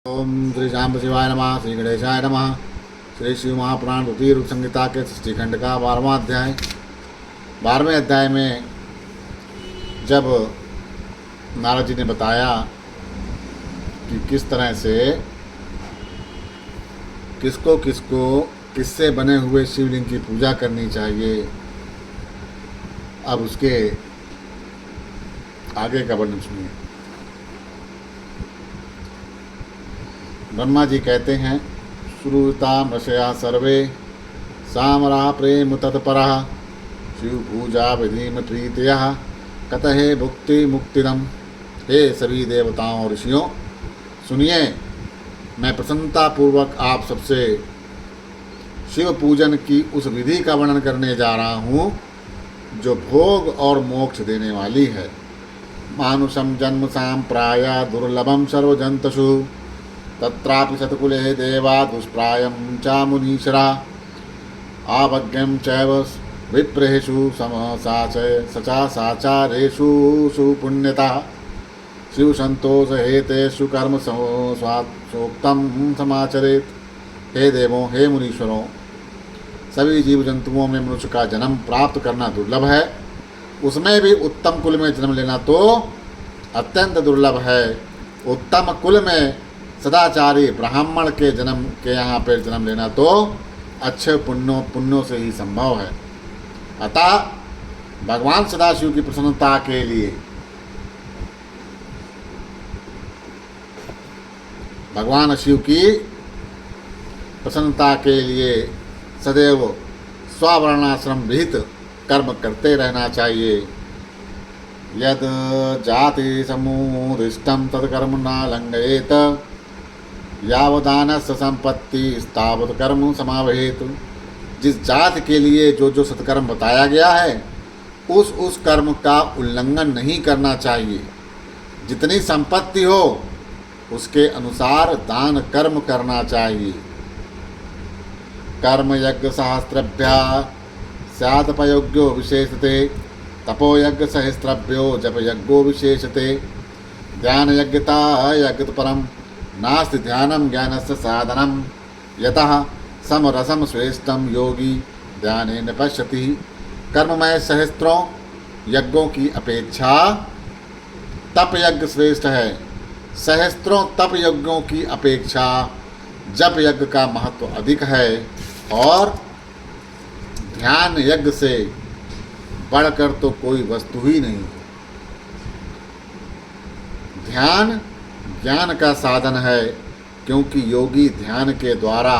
ओम श्री शाम शिवाय नमः। श्री गणेशाय नमः। श्री शिव महापुराण द्वितीय रूप संहिता के सृष्टिखंड का 12वां अध्याय। 12वें अध्याय में जब नारद जी ने बताया कि किस तरह से किसको किसको किससे बने हुए शिवलिंग की पूजा करनी चाहिए, अब उसके आगे का वर्णन सुनिए। ब्रह्मा जी कहते हैं, श्रुता मृषया सर्वे सामरा प्रेम तत्परा शिव पूजा विधिम प्रीतया कतहे भुक्ति मुक्तिदम। हे सभी देवताओं और ऋषियों, सुनिए, मैं प्रसन्नता पूर्वक आप सबसे शिव पूजन की उस विधि का वर्णन करने जा रहा हूँ जो भोग और मोक्ष देने वाली है। मानुषम जन्म सांप्राय दुर्लभम सर्वजंतुषु तत्रापि सत्कुले देवा दुष्प्रायं च मुनीश्वरा आवज्ञं चैव विप्रहेषु सचारेषु सुपुण्यता शिवसंतोष हेतेषु कर्म सोक्तं समाचरेत्। हे देवों, हे मुनीश्वरों, सभी जीव जंतुओं में मनुष्य का जन्म प्राप्त करना दुर्लभ है, उसमें भी उत्तम कुल में जन्म लेना तो अत्यंत दुर्लभ है। उत्तम कुल में सदाचारी ब्राह्मण के जन्म के यहाँ पर जन्म लेना तो अच्छे पुण्यों से ही संभव है। अतः भगवान सदाशिव की प्रसन्नता के लिए, भगवान शिव की प्रसन्नता के लिए सदैव स्ववर्णाश्रम विहित कर्म करते रहना चाहिए। यद जाति समुदिष्टम तत्कर्म न लंघयेत यावदानस्य संपत्ति स्थावत कर्म समावहेत। जिस जाति के लिए जो सत्कर्म बताया गया है उस कर्म का उल्लंघन नहीं करना चाहिए। जितनी संपत्ति हो उसके अनुसार दान कर्म करना चाहिए। कर्म यज्ञ सहस्त्रभ्या स्यादपयोग्यो विशेषते तपो यज्ञ सहस्त्रभ्यो जप यज्ञो विशेषते। ध्यान यज्ञता यज्ञ परम नास्ति ध्यानम ज्ञानस्य साधनम यतः समरसम श्रेष्ठम योगी ध्यानेन पश्यति। कर्ममय सहस्त्रों यज्ञों की अपेक्षा तप यज्ञ श्रेष्ठ है। सहस्त्रों तप यज्ञों की अपेक्षा जप यज्ञ का महत्व अधिक है और ध्यान यज्ञ से बढ़कर तो कोई वस्तु ही नहीं। ध्यान ज्ञान का साधन है, क्योंकि योगी ध्यान के द्वारा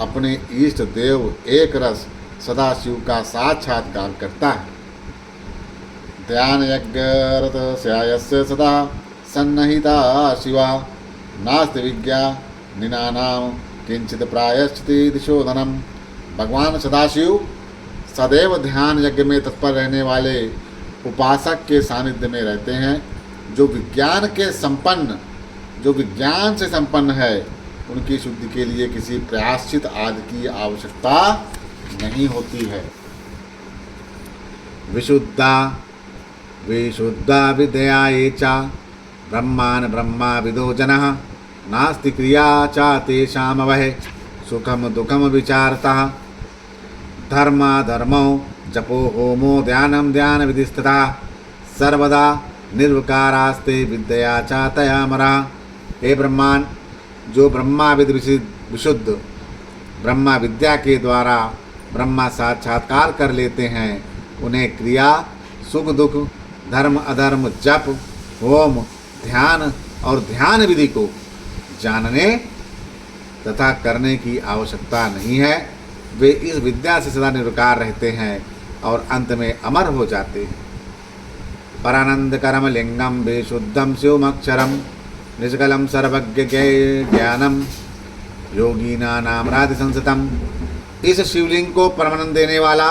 अपने इष्ट देव एक रस सदाशिव का साक्षात्कार करता है। ध्यान यज्ञरत स्यायस्य सदा सन्नहिता शिवा नास्ति विज्ञा निनानाम किंचित प्रायश्चित दिशोधनम। भगवान सदाशिव सदैव ध्यान यज्ञ में तत्पर रहने वाले उपासक के सानिध्य में रहते हैं। जो विज्ञान से संपन्न है उनकी शुद्धि के लिए किसी प्रायश्चित आदि की आवश्यकता नहीं होती है। विशुद्धा विद्या ये च ब्रह्मान् ब्रह्मा विदो जनः नास्ति क्रिया च तेषामवहे सुखम दुखम विचारतः। धर्मो जपो होमो ध्यानम ध्यान विधिस्तथा सर्वदा निर्विकारास्ते विद्या च तयामरा। हे ब्रह्मांड, जो ब्रह्माविद विशुद्ध ब्रह्मा विद्या के द्वारा ब्रह्मा साक्षात्कार कर लेते हैं, उन्हें क्रिया सुख दुख धर्म अधर्म जप होम ध्यान और ध्यान विधि को जानने तथा करने की आवश्यकता नहीं है। वे इस विद्या से सदा निर्विकार रहते हैं और अंत में अमर हो जाते हैं। परानंदकरम लिंगम बेशुद्धम शिवमक्षरम निष्कलम सर्वज्ञ ज्ञानम योगीना नामराधि संसतम। इस शिवलिंग को परमानंद देने वाला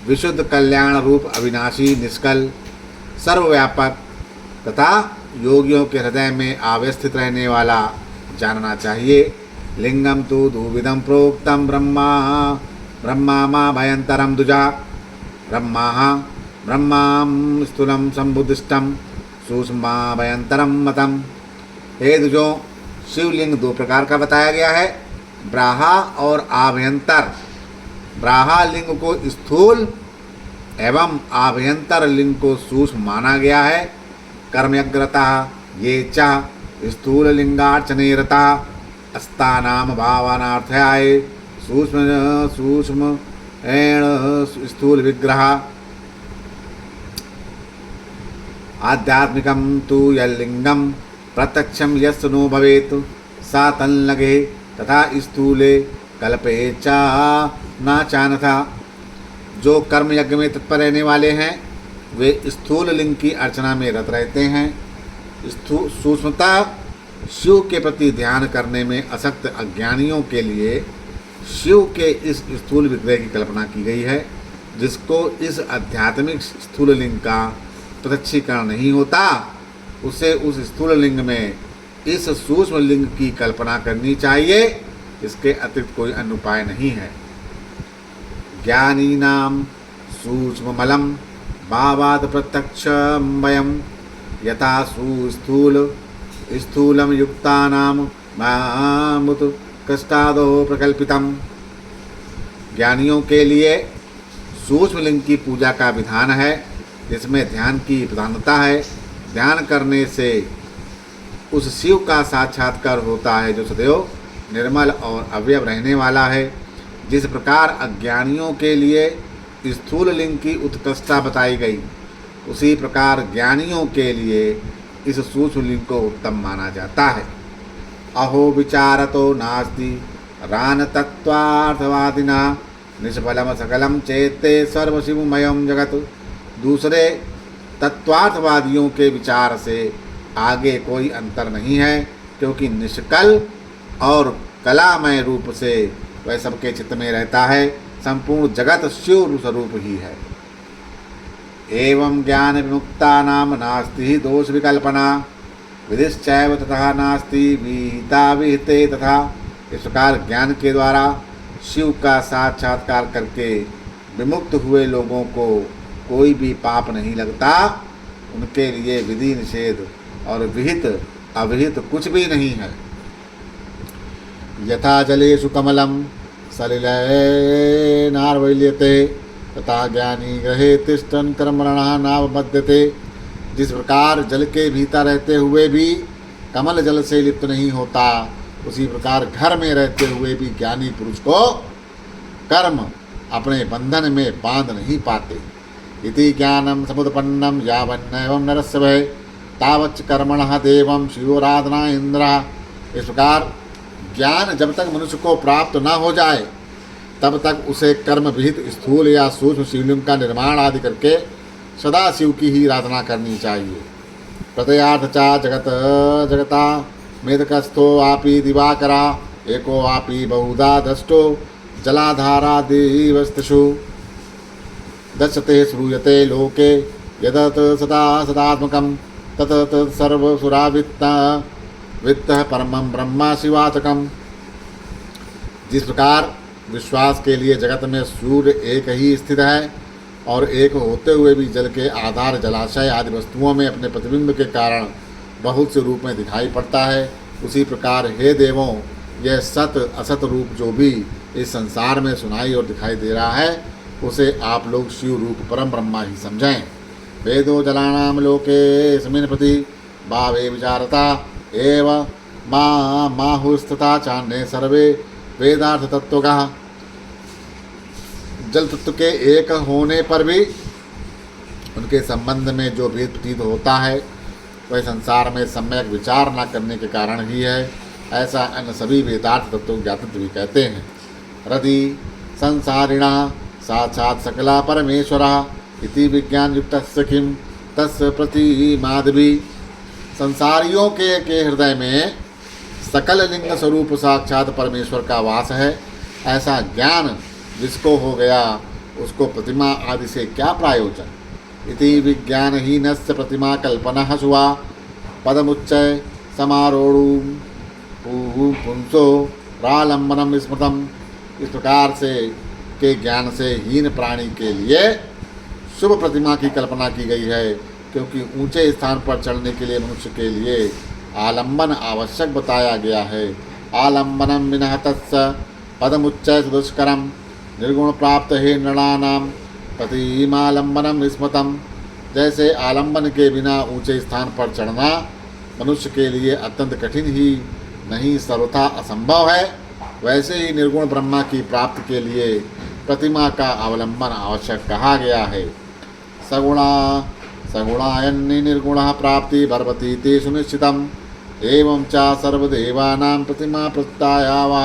विशुद्ध कल्याण रूप अविनाशी निष्कल सर्वव्यापक तथा योगियों के हृदय में आवस्थित रहने वाला जानना चाहिए। लिंगम तो दुविधम प्रोक्तम ब्रह्मा मा भयंतरम दुजा ब्रह्मा स्थूलम संबुद्धिष्टम सूक्ष्मा भयंतरम मतम। हे दुजों, शिवलिंग दो प्रकार का बताया गया है, ब्राहा और आभ्यंतर। ब्राहा लिंग को स्थूल एवं आभ्यंतर लिंग को सूक्ष्म माना गया है। कर्मयग्रता ये च स्थूल लिंगार्चने रता अस्तानाम भावनार्थाय सूक्ष्म सूक्ष्म एण स्थूल विग्रह। आध्यात्मिकं तु यल्लिंगं प्रत्यक्षं यस्य नो भवेत् सा तन्लगे तथा स्थूले कल्पे च न चान्यथा। जो कर्म यज्ञ में तत्पर रहने वाले हैं वे स्थूल लिंग की अर्चना में रत रहते हैं। सूक्ष्मता शिव के प्रति ध्यान करने में असक्त अज्ञानियों के लिए शिव के इस स्थूल विग्रह की कल्पना की गई है, जिसको इस आध्यात्मिक स्थूल लिंग का प्रत्यक्षीकरण नहीं होता, उसे उस स्थूल लिंग में इस सूक्ष्म लिंग की कल्पना करनी चाहिए। इसके अतिरिक्त कोई अन्य उपाय नहीं है। ज्ञानीनां सूक्ष्ममलं भावात् प्रत्यक्षमयं यथा सुस्थूल स्थूलं युक्तानां मामुत कष्टादो प्रकल्पितम्। ज्ञानियों के लिए सूक्ष्म लिंग की पूजा का विधान है, जिसमें ध्यान की प्रधानता है। ध्यान करने से उस शिव का साक्षात्कार होता है जो सदैव निर्मल और अवयव रहने वाला है। जिस प्रकार अज्ञानियों के लिए स्थूल लिंग की उत्कृष्टता बताई गई, उसी प्रकार ज्ञानियों के लिए इस सूक्ष्म लिंग को उत्तम माना जाता है। अहो विचारतो नास्ति रान तत्वार्थवादिना निष्फलम सकलम चेते सर्वशिवमयम जगत। दूसरे तत्वार्थवादियों के विचार से आगे कोई अंतर नहीं है, क्योंकि निष्कल और कलामय रूप से वह सबके चित्त में रहता है। संपूर्ण जगत शिव स्वरूप ही है। एवं ज्ञान विमुक्ता नाम नास्ति दोष विकल्पना विधिश्चैव तथा नास्ति विहिता विहिते तथा। इस प्रकार ज्ञान के द्वारा शिव का साक्षात्कार करके विमुक्त हुए लोगों को कोई भी पाप नहीं लगता। उनके लिए विधि निषेध और विहित अविहित कुछ भी नहीं है। यथा जलेषु कमलं सलिलेनार्वल्यते तथा ज्ञानी ग्रहे तिष्ठन् कर्मणः नावबध्यते। जिस प्रकार जल के भीतर रहते हुए भी कमल जल से लिप्त नहीं होता, उसी प्रकार घर में रहते हुए भी ज्ञानी पुरुष को कर्म अपने बंधन में बांध नहीं पाते। इति ज्ञानम समुत्पन्नम यावन्नैवं नरस्य भय तावच्च कर्मणः देवं शिवोराधना इंद्र। इस प्रकार ज्ञान जब तक मनुष्य को प्राप्त न हो जाए, तब तक उसे कर्म विहित स्थूल या सूक्ष्म शिवलिंग का निर्माण आदि करके सदा शिव की ही आराधना करनी चाहिए। प्रतयार्थ चा जगत जगता मेदकस्थो आपी दिवाकरा एको आपी बहुधा दष्टो जलाधारादिवस्तुषु दशते श्रूयते लोके यदत सदा सदात्मकं तत सर्वसुरावित्ता वित्तः परमं ब्रह्मा शिवातकम्। जिस प्रकार विश्वास के लिए जगत में सूर्य एक ही स्थित है और एक होते हुए भी जल के आधार जलाशय आदि वस्तुओं में अपने प्रतिबिंब के कारण बहुत से रूप में दिखाई पड़ता है, उसी प्रकार हे देवों, यह सत असत रूप जो भी इस संसार में सुनाई और दिखाई दे रहा है, उसे आप लोग शिव रूप परम ब्रह्मा ही समझें। वेदो जलानाम लोके स्मिन् प्रति भावे विचारता एव माहुस्तथा चान्ये सर्वे वेदार्थ तत्वगः। जल तत्व के एक होने पर भी उनके संबंध में जो भेद प्रतीत होता है, वह संसार में सम्यक विचार न करने के कारण ही है। ऐसा अन्य सभी वेदार्थ तत्व ज्ञातत्व भी कहते हैं। हृदि संसारिणा साक्षात् सकला परमेश्वरा इति विज्ञान युक्तस्य किं तस्य प्रतिमादि। संसारियों के हृदय में सकल लिंग स्वरूप साक्षात परमेश्वर का वास है। ऐसा ज्ञान जिसको हो गया, उसको प्रतिमा आदि से क्या प्रयोजन। इति विज्ञानहीनस्य प्रतिमा कल्पना शुवा पदमुच्चय समारोढ़ पुंसो प्रालंबनम स्मृतम। इस प्रकार से के ज्ञान से हीन प्राणी के लिए शुभ प्रतिमा की कल्पना की गई है, क्योंकि ऊंचे स्थान पर चढ़ने के लिए मनुष्य के लिए आलम्बन आवश्यक बताया गया है। आलम्बनम विनः तत्स पदमुच्चय दुष्करम निर्गुण प्राप्त हे नृणानाम प्रतिमालंबनम स्मृतम। जैसे आलंबन के बिना ऊंचे स्थान पर चढ़ना मनुष्य के लिए अत्यंत कठिन ही नहीं सर्वथा असंभव है, वैसे ही निर्गुण ब्रह्मा की प्राप्ति के लिए प्रतिमा का अवलंबन आवश्यक कहा गया है। सगुणा सगुणायन्नि निर्गुण प्राप्ति भरवती ते सुनिश्चितम एवं च सर्वदेवानां प्रतिमा प्रत्यायावा।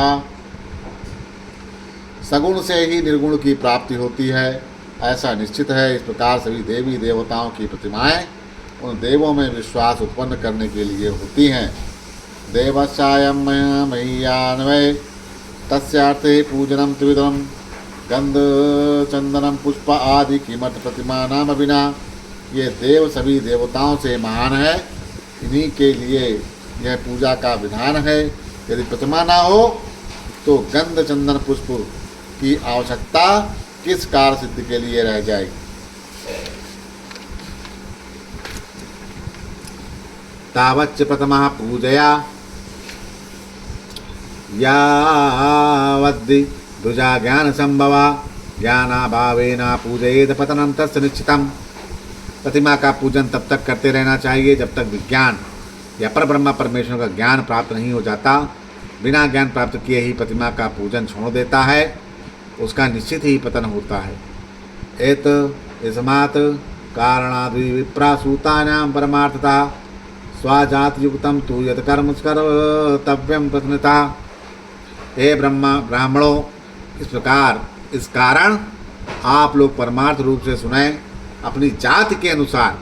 सगुण से ही निर्गुण की प्राप्ति होती है, ऐसा निश्चित है। इस प्रकार सभी देवी देवताओं की प्रतिमाएं उन देवों में विश्वास उत्पन्न करने के लिए होती हैं। देवस्यायं मह्यान्वय तस्यार्थे पूजनम त्रिविधम गंध चंदनम पुष्प आदि कीमत प्रतिमा नाम बिना। ये देव सभी देवताओं से महान है, इन्हीं के लिए यह पूजा का विधान है। यदि प्रतिमा ना हो तो गंध चंदन पुष्प की आवश्यकता किस कार्य सिद्धि के लिए रह जाएगी। तावच्च प्रथमा पूजया यावद्दि दुजा ज्ञान संभवा ज्ञानाभावेन पूजयेद पतनं तस्य निश्चितम। प्रतिमा का पूजन तब तक करते रहना चाहिए जब तक विज्ञान या परब्रह्म परमेश्वर का ज्ञान प्राप्त नहीं हो जाता। बिना ज्ञान प्राप्त किए ही प्रतिमा का पूजन छोड़ देता है, उसका निश्चित ही पतन होता है। एत इसमात कारणादि विप्रासूतानां परमार्थता स्वाजात युक्तम तु यत कर्म कर्तव्यम प्रथमता। हे ब्राह्मणों, इस कारण आप लोग परमार्थ रूप से सुने। अपनी जाति के अनुसार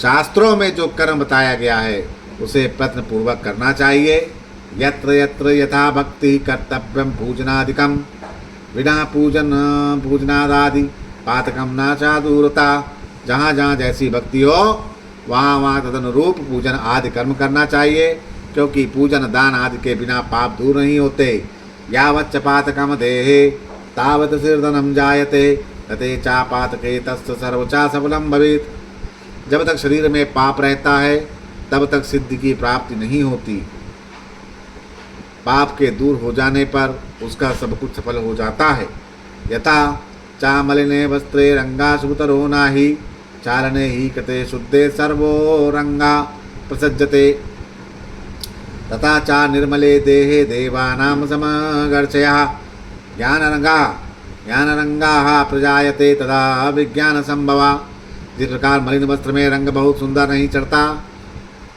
शास्त्रों में जो कर्म बताया गया है उसे प्रयत्न पूर्वक करना चाहिए। यत्र यत्र यथा भक्ति कर्तव्यम पूजनादिकम विना पूजनादादि पातकम नाचा दूरता। जहाँ जहाँ जैसी भक्ति हो वहाँ वहाँ तदनुरूप पूजन आदि कर्म करना चाहिए, क्योंकि पूजन दान आदि के बिना पाप दूर नहीं होते। यावच्च पातकम देहे तावत् सिरधनम जायते तते चा पातके तस्य सर्वचा सफलम भवेत्। जब तक शरीर में पाप रहता है तब तक सिद्धि की प्राप्ति नहीं होती। पाप के दूर हो जाने पर उसका सब कुछ सफल हो जाता है। यथा चामलिने वस्त्रे रंगा सुतरो नाही चालने ही कृते शुद्धे सर्वो रंगा प्रसज्जते तथा चा निर्मले देहे देवानां समगर्चयः ज्ञानरंगाः प्रजायते तदा विज्ञान संभवा। जिस प्रकार मलिन वस्त्र में रंग बहुत सुंदर नहीं चढ़ता,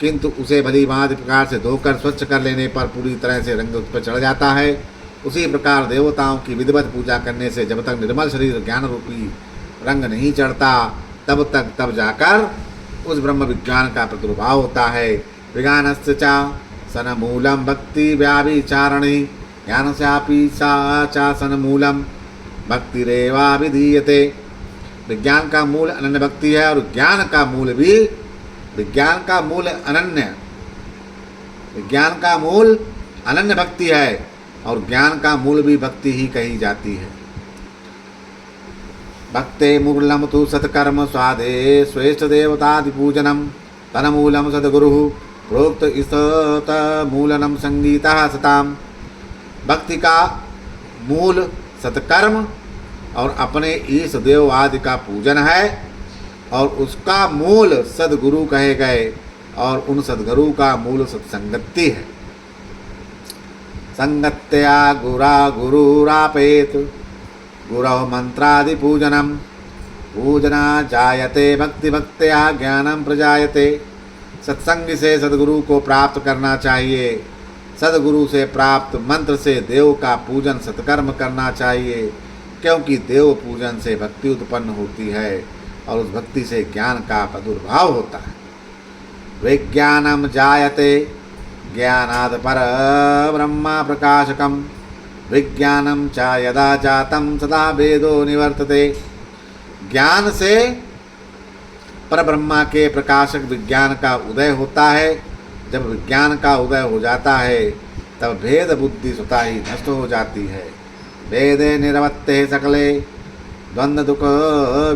किंतु उसे भली भांति प्रकार से धोकर स्वच्छ कर लेने पर पूरी तरह से रंग उस पर चढ़ जाता है, उसी प्रकार देवताओं की विधिवत पूजा करने से जब तक निर्मल शरीर ज्ञान रूपी रंग नहीं चढ़ता तब जाकर उस ब्रह्म विज्ञान का प्रादुर्भाव होता है। विज्ञानस्य चा सनमूलम भक्ति व्याभिचारणे ज्ञानस्यापि सा चा सनमूलम भक्तिरेवा विधीयते। विज्ञान का मूल अनन्य भक्ति है और ज्ञान का मूल अनन्य भक्ति है और ज्ञान का मूल भी भक्ति ही कही जाती है। भक्ते मूलम तु सत्कर्म स्वादे श्रेष्ठ देवतादि पूजनम तन्मूलम सद्गुरुः प्रोक्त स्तत मूलनम संगीतः सताम। भक्ति का मूल सत्कर्म और अपने ईश देव आदि का पूजन है और उसका मूल सद्गुरु कहे गए और उन सद्गुरु का मूल सत्संगति है। संगत्या गुरा गुरुरापेत गुरौ मंत्रादि पूजनम पूजना जायते भक्ति भक्त्या ज्ञानम प्रजायते। सत्संग से सद्गुरु को प्राप्त करना चाहिए। सद्गुरु से प्राप्त मंत्र से देव का पूजन सत्कर्म करना चाहिए, क्योंकि देव पूजन से भक्ति उत्पन्न होती है और उस भक्ति से ज्ञान का प्रादुर्भाव होता है। विज्ञानम जायते ज्ञानाद पर ब्रह्मा प्रकाशकम विज्ञानम च यदा जातम सदा वेदो निवर्तते। ज्ञान से परब्रह्मा के प्रकाशक विज्ञान का उदय होता है। जब विज्ञान का उदय हो जाता है तब भेद बुद्धि स्वतः ही नष्ट हो जाती है। वेदे निरवत्ते सकले द्वंद्व दुख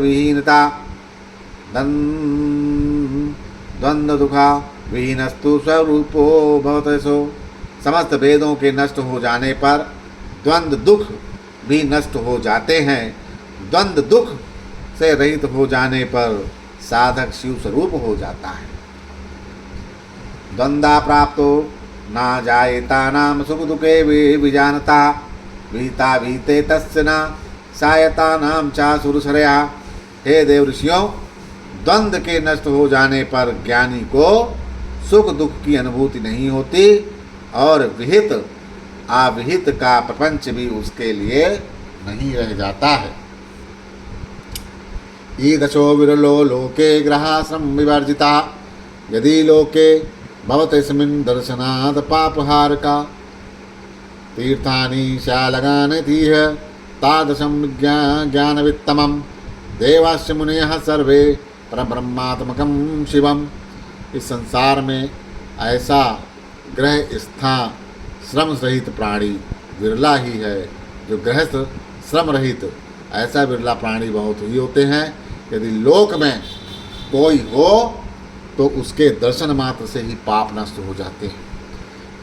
विहीनता द्वंद्व दुखा विहीनस्तु स्वरूपो भवत सो। समस्त वेदों के नष्ट हो जाने पर द्वंद्व दुख भी नष्ट हो जाते हैं। द्वंद्व दुख से रहित हो जाने पर साधक शिव स्वरूप हो जाता है। द्वंद्वा प्राप्तो ना जायेता नाम सुख दुखे वे विजानता भीता भीते तस्य न सायता नाम चासुरसरया। हे देव ऋषियों, द्वंद्व के नष्ट हो जाने पर ज्ञानी को सुख दुख की अनुभूति नहीं होती और विहित अविहित का प्रपंच भी उसके लिए नहीं रह जाता है। ईदशो विरलो लोके ग्रहाश्रम विवर्जिता यदि लोके भवतस्मिन् दर्शनात् पापहारका तीर्थानि शालगानि तीह तादृशं ज्ञानवित्तमं देवाश्च मुनयः सर्वे परब्रह्मात्मकं शिवम। इस संसार में ऐसा ग्रह स्थान श्रम रहित प्राणी विरला ही है। जो गृहस्थ श्रम रहित ऐसा विरला प्राणी बहुत ही होते हैं। यदि लोक में कोई हो तो उसके दर्शन मात्र से ही पाप नष्ट हो जाते हैं।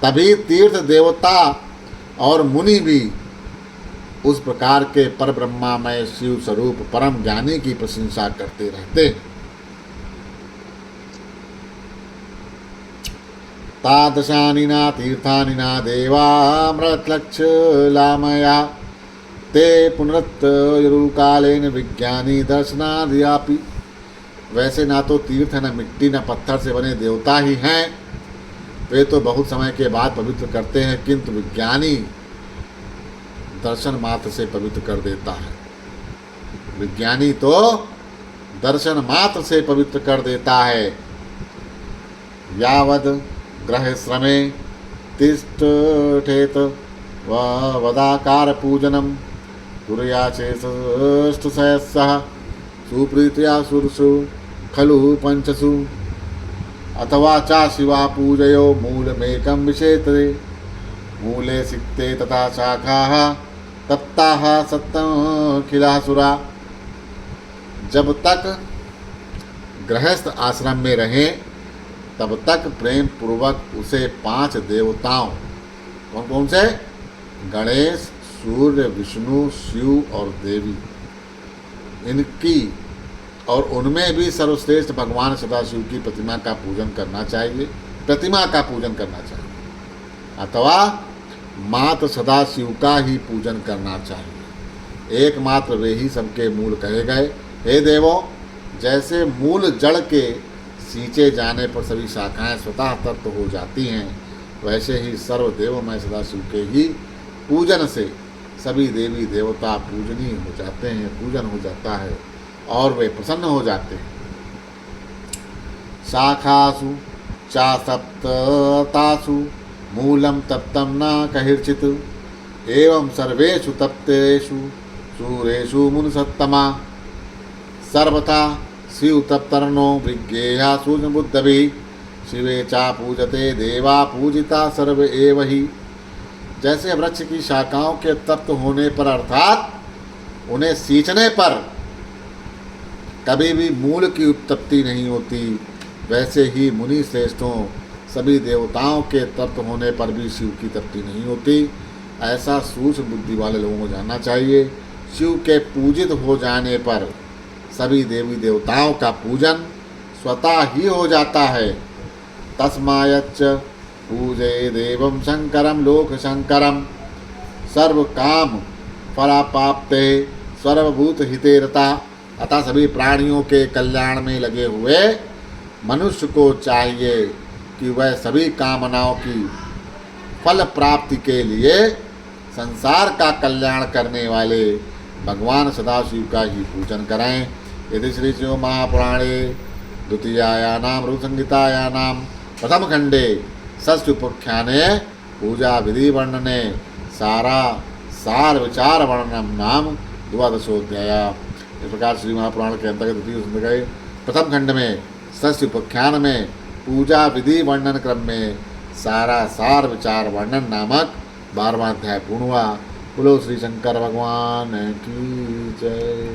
तभी तीर्थ देवता और मुनि भी उस प्रकार के पर ब्रह्मामय शिव स्वरूप परम ज्ञानी की प्रशंसा करते रहते हैं। तादृशानि न तीर्थानि न देवामृतलक्षलामया ते पुनरुत्तरुकालेन विज्ञानी दर्शनादियापि। वैसे ना तो तीर्थ न मिट्टी न पत्थर से बने देवता ही हैं, वे तो बहुत समय के बाद पवित्र करते हैं, किंतु विज्ञानी दर्शन मात्र से पवित्र कर देता है। विज्ञानी तो दर्शन मात्र से पवित्र कर देता है। यावद ग्रह श्रमे तिष्ठेत वदाकार पूजनम दुर्याचेष्टसह सुप्रीत्या सुरसु खलु पंचसु अथवा चा शिवा पूजयो मूलमेकं विशेषते मूले सिक्ते तथा शाखाः तप्ताः सप्तमखिलासुरा। जब तक गृहस्थ आश्रम में रहें तब तक प्रेम पूर्वक उसे 5 देवताओं, कौन कौन से? गणेश, सूर्य, विष्णु, शिव और देवी, इनकी और उनमें भी सर्वश्रेष्ठ भगवान सदाशिव की प्रतिमा का पूजन करना चाहिए। अथवा मात्र सदाशिव का ही पूजन करना चाहिए। एकमात्र वे ही सबके मूल कहे गए। हे देवों, जैसे मूल जड़ के सींचे जाने पर सभी शाखाएं स्वतः तप्त हो जाती हैं, वैसे ही सर्वदेवमय सदाशिव के ही पूजन से सभी देवी देवता पूजनीय हो जाते हैं, पूजन हो जाता है और वे प्रसन्न हो जाते हैं। शाखासु चा सप्ततासु मूलम तप्तम न कहिर्चित् एवं सर्वेषु तप्तेषु सूरेषु मुनिसत्तमा सर्वथा शिव तप्तर्नो विज्ञेया सूर्यबुद्धभिः शिवे चा पूजते देवा पूजिता सर्व एव ही। जैसे वृक्ष की शाखाओं के तप्त होने पर अर्थात उन्हें सींचने पर कभी भी मूल की उत्पत्ति नहीं होती, वैसे ही मुनि श्रेष्ठों सभी देवताओं के तप्त होने पर भी शिव की तप्ति नहीं होती। ऐसा सूक्ष्म बुद्धि वाले लोगों को जानना चाहिए। शिव के पूजित हो जाने पर सभी देवी देवताओं का पूजन स्वतः ही हो जाता है। तस्मायच्च पूजे देवं शंकरम लोक शंकरम सर्व काम फलापाप्ते सर्वभूत हिते रता। अतः सभी प्राणियों के कल्याण में लगे हुए मनुष्य को चाहिए कि वह सभी कामनाओं की फल प्राप्ति के लिए संसार का कल्याण करने वाले भगवान सदाशिव का ही पूजन करें। यदि श्री शिव महापुराणे द्वितीयायानां ऋतुसंहितायानां प्रथम खंडे षष्ठ्युपाख्याने पूजा विधि वर्णने सार विचार वर्णनम नाम 12वाध्याय। इस प्रकार श्री महापुराण के अंतर्गत द्वितीय संहिता के प्रथम खंड में षष्ठ्युपाख्यान में पूजा विधि वर्णन क्रम में सार विचार वर्णन नामक 12वां अध्याय पूर्ण हुआ। बोलो श्री शंकर भगवान की जय।